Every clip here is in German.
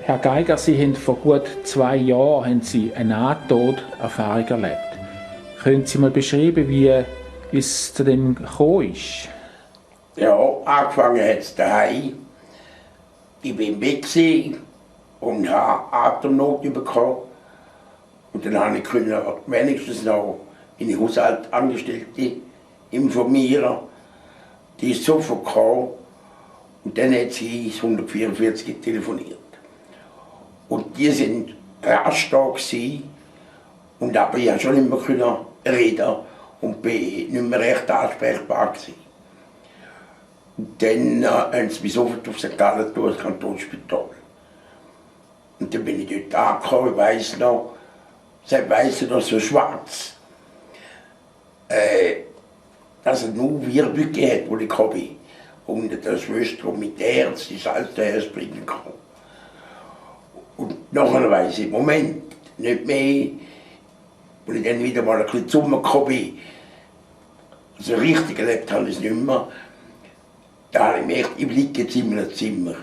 Herr Geiger, Sie haben vor gut 2 Jahren eine Nahtoderfahrung erlebt. Können Sie mal beschreiben, wie es zu dem gekommen ist? Ja, angefangen hat es daheim. Ich bin im Bett und habe Atemnot bekommen. Und dann konnte ich wenigstens noch in die Haushaltsangestellte informieren. Die ist sofort gekommen. Und dann hat sie 144 telefoniert. Und die sind rasch da gewesen. Und aber ich konnte schon nicht mehr reden und bin nicht mehr recht ansprechbar gewesen. Und dann haben sie mich sofort auf St. Gallen durch das Kantonsspital. Und dann bin ich dort angekommen, ich weiss noch, so schwarz, dass es nur Wirbel gegeben hat, wo ich gekommen bin. Und der Schwester mit der Herz, das alte Herz bringen kann. Und nachher weiss ich, Moment, nicht mehr, als ich dann wieder mal ein bisschen zu mir gekommen bin, also richtig erlebt habe ich es nicht mehr, da habe ich gemerkt, ich liege jetzt in einem Zimmer.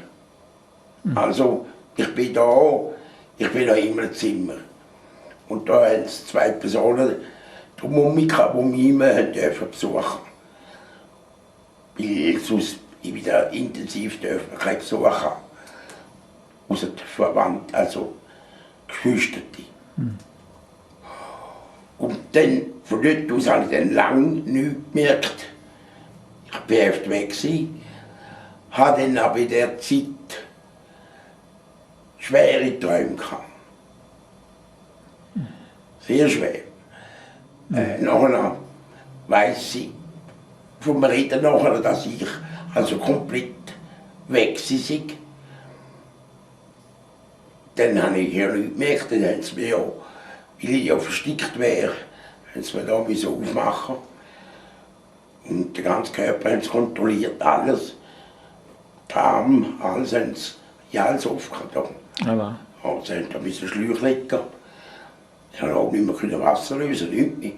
Also, ich bin da, ich bin noch immer im Zimmer. Und da haben es 2 Personen drumherum gehabt, die mich immer besuchen durften. Weil sonst ich wieder intensiv keinen Besuch haben. Außer die Verwandten, also Geschwisterte. Und dann, von dort aus habe ich dann lange nichts gemerkt. Ich war oft weg, hatte dann aber in der Zeit schwere Träume gehabt. Sehr schwer. Nachher weiss ich vom Reden nachher, dass ich also komplett weg war. Dann habe ich ja nichts gemerkt, dann haben sie mir ja, weil ich ja versteckt wäre, haben sie mir da aufmachen. Und den ganzen Körper haben sie kontrolliert, alles. Die Arme, alles haben sie, ja, alles aufgetan. Aber. Also haben da ein Schläuch legen. Ich konnte auch nicht mehr Wasser lösen, nichts mehr.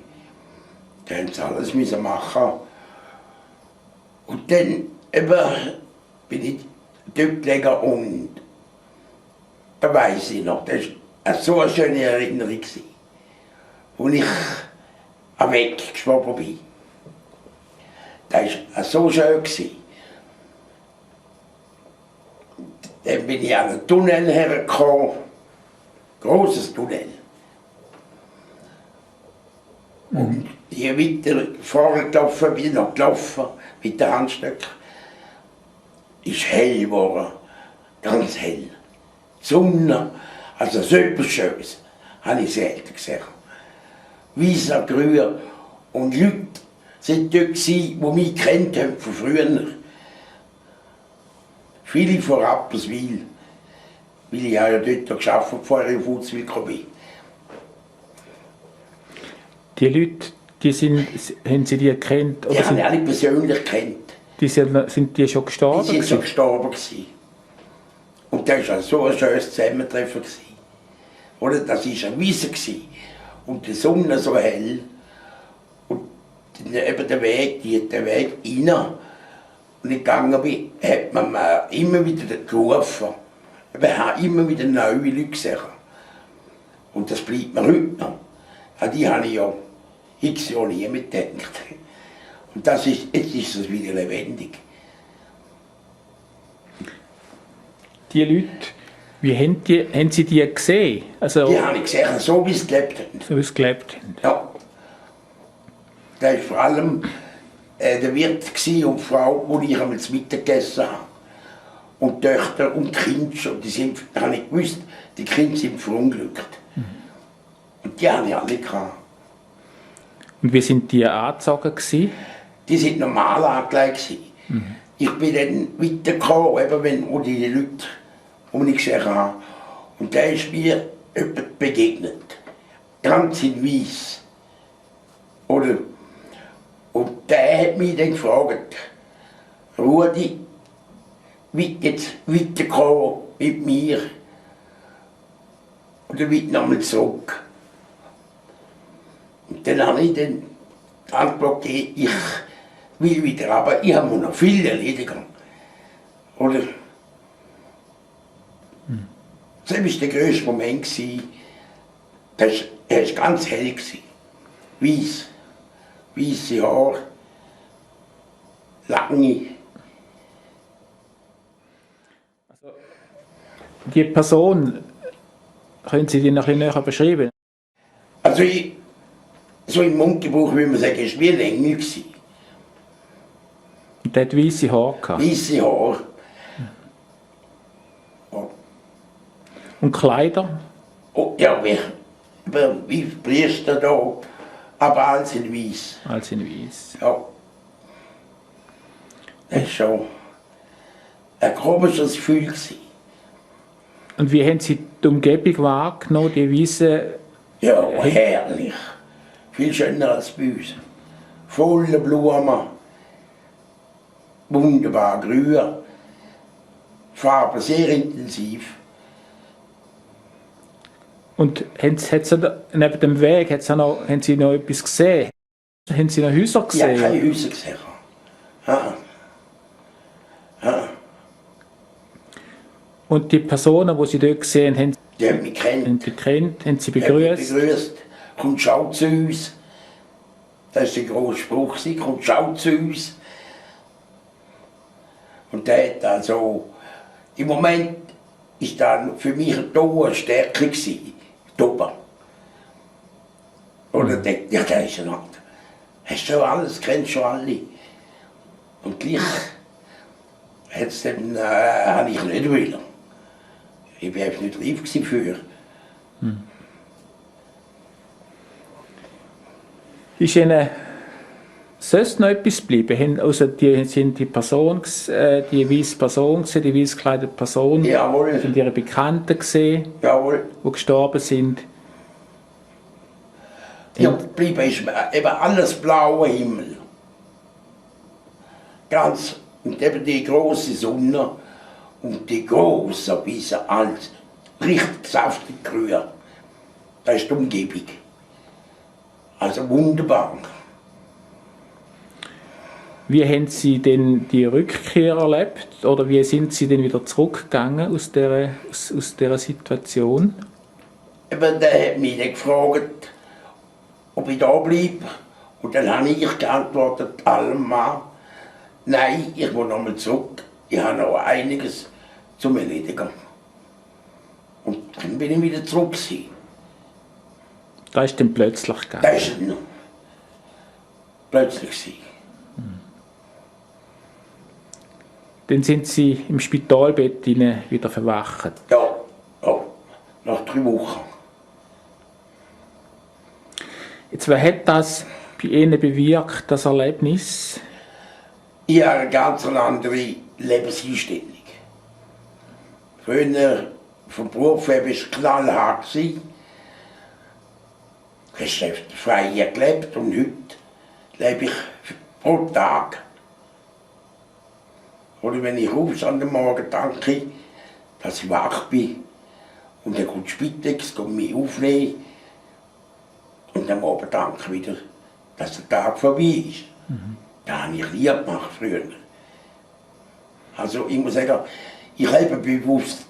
Dann haben sie alles machen. Und dann bin ich dort gelegen und da weiss ich noch, das war so eine schöne Erinnerung, als ich weggeschwommen bin. Das war so schön. Dann bin ich an einen Tunnel hergekommen, grosses Tunnel. Und hier weiter vorgelaufen, bin ich noch gelaufen mit den Handstöcken. Ist hell geworden, ganz hell. Die Sonne, also so etwas Schönes, habe ich selten gesehen. Weißer Grün und Leute sind dort, die mich kennt haben von früher. Viele von Rapperswil, weil ich ja dort gearbeitet habe, bevor ich in Futzwil bin. Die Leute, haben Sie die gekannt? Die habe ich alle persönlich gekannt. Sind die schon gestorben? Die sind schon gestorben. Und das war so ein schönes Zusammentreffen. Oder? Das war eine Wiese. Und die Sonne so hell. Und eben der Weg rein. Und ich gegangen bin, hat man mir immer wieder gerufen. Wir haben immer wieder neue Leute gesehen. Und das bleibt mir heute noch. An die habe ich ja x Jahre nie mitgedacht. Und jetzt ist es wieder lebendig. Die Leute, wie haben Sie die gesehen? Also, die habe ich gesehen, so wie sie gelebt haben. So wie sie gelebt haben. Ja. Das war vor allem der Wirt und die Frau, wo ich einmal zu Mittag gegessen habe. Und die Töchter und die Kinder. Und die sind, da habe ich gewusst, die Kinder sind verunglückt. Und die habe ich alle gehabt. Und wie sind die angezogen gewesen? Die sind normal angelegt. Ich bin dann weitergekommen, eben wo die Leute, die ich gesehen habe. Und da ist mir jemand begegnet. Ganz in Weiss. Oder? Und der hat mich dann gefragt, Rudi, wie jetzt weiterkommen mit mir? Oder wie nochmal zurück? Und dann habe ich dann die Antwort gegeben, ich will wieder, aber ich habe noch viel erledigen. Oder? Das war der grösste Moment. Er war ganz hell. Weiss. Weisse Haare. Lange. Die Person, können Sie die noch ein bisschen näher beschreiben? Also so im Mundgebrauch würde man sagen, es war wie ein Engel. Und der hat weisse Haare gehabt. Weisse Haare. Und Kleider? Oh, ja, wie Priester da, aber alles in Weiss. Als in weiß. Ja. Das war schon ein komisches Gefühl. Und wie haben Sie die Umgebung wahrgenommen, die weisse? Ja, herrlich. Viel schöner als bei uns. Volle Blumen. Wunderbar grün. Farben sehr intensiv. Und haben neben dem Weg haben Sie noch etwas gesehen? Haben Sie noch Häuser gesehen? Ich habe keine Häuser gesehen. Und die Personen, die Sie dort gesehen haben, Die haben mich gekannt. haben Sie begrüßt? begrüßt. Kommt, schau zu uns. Das war der grosse Spruch. Kommt, schau zu uns. Und der hat also, im Moment ist dann für mich eine Stärke gewesen. Doppel. Oder denkt, ja, der ist ein anderer. Hast schon alles, kennst schon alle. Und gleich hat's dann, habe ich nicht wollen. Ich war einfach nicht reif für. Ist Ihnen sonst noch etwas geblieben? Also sind die Person, die weisse Person gesehen, die weiß gekleidete Person? Jawohl. Sind Ihre Bekannten gesehen, Jawohl. die gestorben sind? Ja, geblieben ist eben alles blauer Himmel. Ganz, und eben die große Sonne und die große Wiese, alles richtig saftig grün. Das ist die Umgebung. Also wunderbar. Wie haben Sie denn die Rückkehr erlebt? Oder wie sind Sie denn wieder zurückgegangen aus dieser Situation? Eben, der hat mich dann gefragt, ob ich da bleibe. Und dann habe ich geantwortet, allemal, nein, ich will nochmal zurück. Ich habe noch einiges zu erledigen. Und dann bin ich wieder zurück. Das ist dann plötzlich gegangen. Das war dann plötzlich. Dann sind Sie im Spitalbett wieder verwacht. Ja, ja, nach 3 Wochen. Jetzt, wer hat das bei Ihnen bewirkt, das Erlebnis? Ich habe eine ganz andere Lebenseinstellung. Früher vom Beruf her war es knallhart. Ich habe frei gelebt und heute lebe ich pro Tag. Oder wenn ich aufstehe am Morgen, danke ich, dass ich wach bin. Und dann kommt die Spitex, kommt mich aufnehmen. Und am Abend danke ich wieder, dass der Tag vorbei ist. Das habe ich nie gemacht früher. Also ich muss sagen, ich lebe bewusst.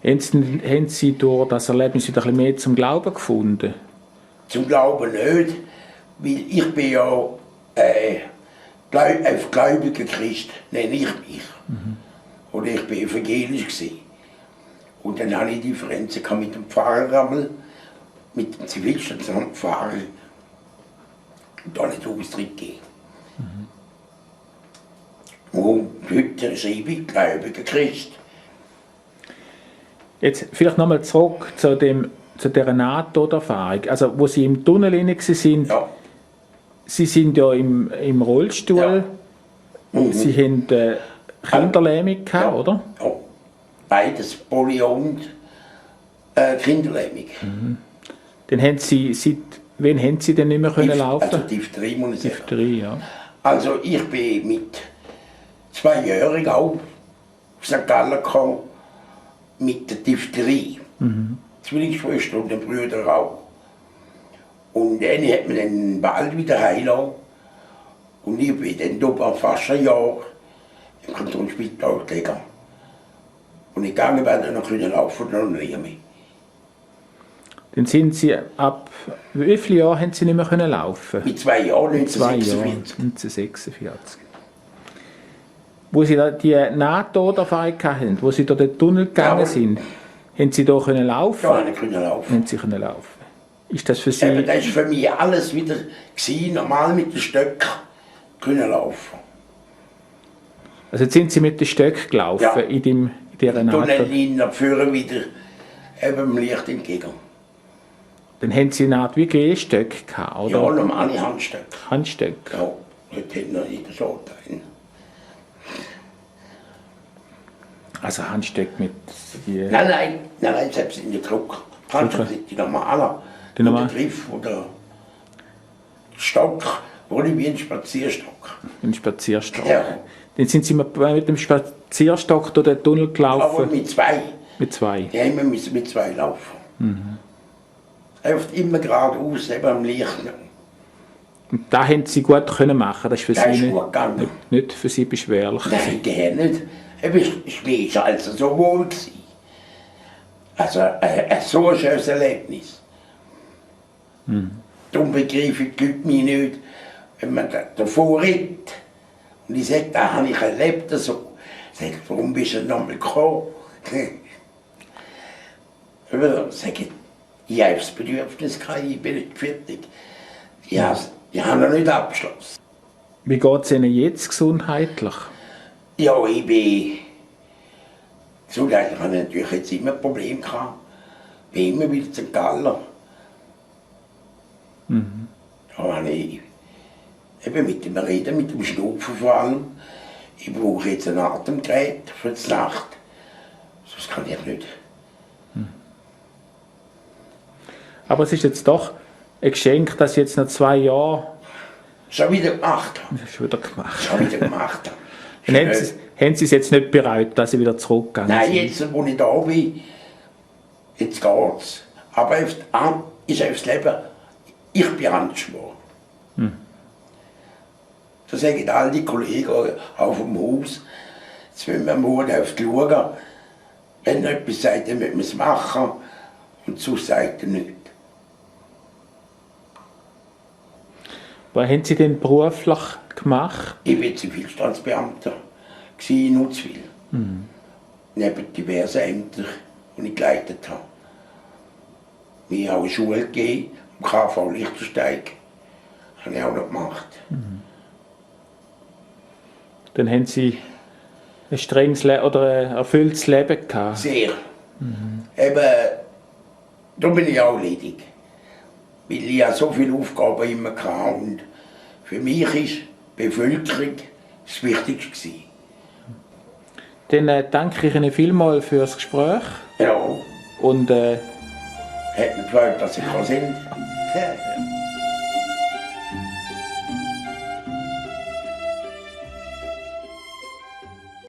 Haben Sie durch das Erlebnis wieder ein bisschen mehr zum Glauben gefunden? Zum Glauben nicht, weil ich bin ja ein gläubiger Christ, nenne ich mich. Oder ich bin evangelisch gewesen. Und dann hatte ich Differenzen mit dem Pfarrer, mit dem Zivilstandspfarrer. Und da nicht Austritt gegeben. Und heute schreibe ich gläubiger Christ. Jetzt vielleicht nochmal zurück zu dieser NATO-Erfahrung. Also, wo Sie im Tunnel waren, Ja. Sie sind ja im Rollstuhl. Ja. Sie haben Kinderlähmung gehabt, oder? Ja. Beides, Polio und Kinderlähmung. Dann haben Sie, wann haben Sie denn nicht mehr können laufen? Also Diphtherie muss ich sagen. Diphtherie, ja. Also ich bin mit 2-Jährigen auch auf St. Gallen gekommen, mit der Diphtherie. Zwillingsschwester und den Brüder auch. Und dann hat man den bald wieder heilen. Und ich bin dann fast ein Jahr im Kantonsspital gelegen. Und ich gegangen bin, dann können laufen, noch nie mehr. Dann sind Sie ab wie vielen Jahren haben Sie nicht mehr können laufen? Mit 2 Jahren, 2 Jahre, 1946. 1946. Wo Sie da die Nahtoderfahrung hatten, wo Sie durch den Tunnel gegangen Ja. sind, haben Sie da können laufen? Da konnte ich laufen. Haben Sie können laufen? Ist das für Sie? Eben, das war für mich alles wieder gewesen, normal mit den Stöcken können laufen. Also jetzt sind Sie mit den Stöcken gelaufen Ja. in dieser Nahtoder. Tunnellinie führen wieder eben dem Licht entgegen. Dann haben Sie eine Art wie Gehstöcke gehabt, oder? Ja, normale Handstöcke. Handstöcke. Ja, heute hat noch jeder so einen. Also Handstöcke mit die, Nein, selbst in der Druck. Handstöcke sind die normalen. Die normalen? Der Griff oder Stock, ohne wie ein Spazierstock. einen Spazierstock. Ja. Dann sind Sie mit dem Spazierstock durch den Tunnel Aber gelaufen. mit 2. Mit 2. Ja, immer müssen mit 2 laufen. Oft immer geradeaus, eben am Licht. Und da haben Sie gut können machen. Das ist für Das ist Sie gut gegangen. nicht für Sie beschwerlich. Nein, der nicht. Ich war also so wohl gewesen. Also so ein schönes Erlebnis. Darum begreife ich die Leute mich nicht, wenn man davor redet. Und ich sage, da habe ich erlebt. So. Ich sage, warum bist du nochmal gekommen? Ich sage, ich habe das Bedürfnis gehabt, ich bin nicht fertig. Ich habe noch nicht abgeschlossen. Wie geht es Ihnen jetzt gesundheitlich? Ja, ich bin gesundheitlich habe ich natürlich jetzt immer Probleme gehabt. Bin immer wieder St. Galler. Da habe ich eben mit dem Reden, mit dem Schnupfen vor allem. Ich brauche jetzt ein Atemgerät für die Nacht. Sonst kann ich nicht. Aber es ist jetzt doch ein Geschenk, dass Sie jetzt nach 2 Jahren Schon wieder gemacht habe. schon wieder gemacht Schon wieder gemacht habe. haben. Haben Sie es jetzt nicht bereut, dass Sie wieder zurückgegangen Nein, sind? jetzt, wo ich da bin, jetzt geht's. Aber ist aufs Leben, ich bin anders geworden. Da sagen all die Kollegen auf dem Haus, jetzt müssen wir morgen auf die schauen. Wenn jemand sagt, dann müssen wir es machen. Und so sagt er nicht. Was haben Sie denn beruflich gemacht? Ich war Zivilstandsbeamter in Nutzwil. Neben diversen Ämtern, die ich geleitet habe. Ich habe auch eine Schule gegeben, am KV Lichtersteig. Habe ich auch noch gemacht. Dann haben Sie ein strenges oder ein erfülltes Leben gehabt. Sehr. Eben, da bin ich auch ledig. Weil ich ja so viele Aufgaben immer hatte. Und für mich ist die Bevölkerung das Wichtigste gewesen. Dann danke ich Ihnen vielmals für das Gespräch. Ja, Und hat mich gefreut, dass Sie gekommen sind.